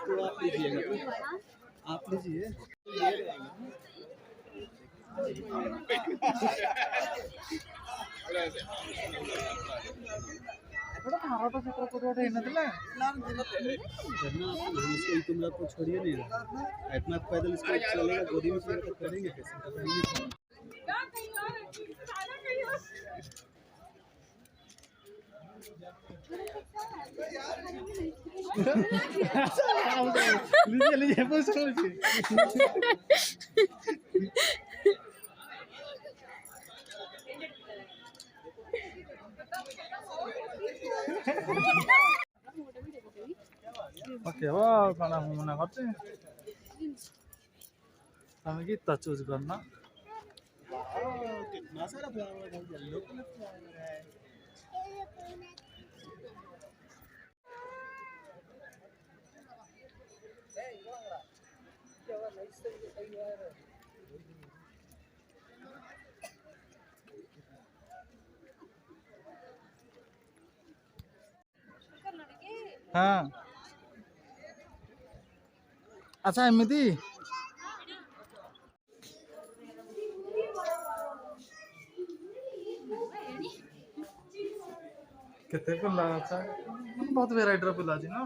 तो आप लीजिएगा, आप लीजिए। तो चित्र को तुम लोग को छोड़िए नहीं रहा इतना पैदल इसको चलेगा गोदी में चलेगा तो करेंगे कैसे लीजिए लीजिए पूछ ओके हो खाना मना करते हमें कितना चूज करना कितना सारा फ्लावर है येलो कलर फ्लावर है हाँ अच्छा एमती केते फुला अच्छा बहुत वेराइटी फुला अछि ना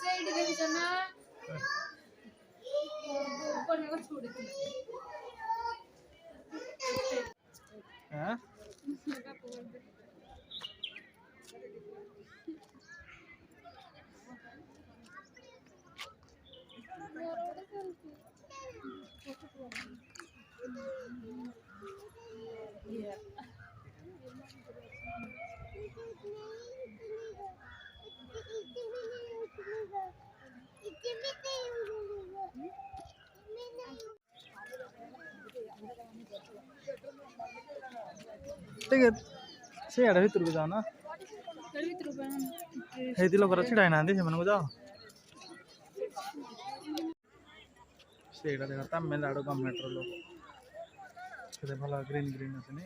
साइड दे जना ऊपर में छोड़ दे हैं ठीक है से आड़े भीतर को जाओ ना हेती लोग छिड़ा ना से मन को जाओ से देखा तमिलनाडु गवर्नमेंट लोग केते भला ग्रीन ग्रीन আছে নি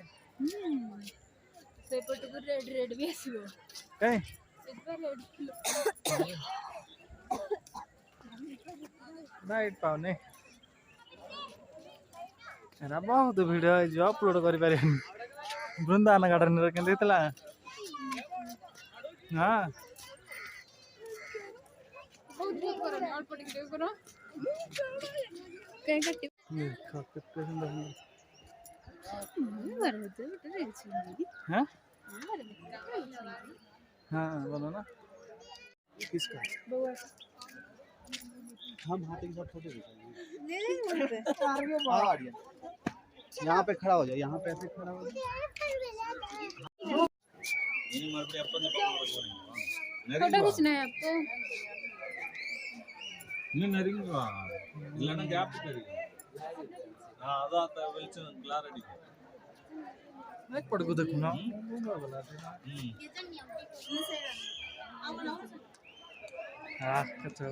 से पटको रेड रेड भी आसीबो काई रेड नाइट पाउने एरा बहुत वीडियो जो अपलोड करि पारे वृंदावन गार्डन रे केन देतला हां बहुत ठीक करो अल्प टिके करो कहीं कट्टी कितने सुंदर बरबते रे छी हैं हां बोलो ना किसका बउआ हम हाथ के साथ फोटो ले ले खिंचाएंगे यहाँ पे खड़ा हो जाओ यहाँ पे ऐसे खड़ा हो जाओ फोटो खींचना है आपको नहीं नरिंगा इलाना गैप करेगा हां अदा वेलचन क्लैरिटी मैं पढ़ को देखूं ना हां अच्छा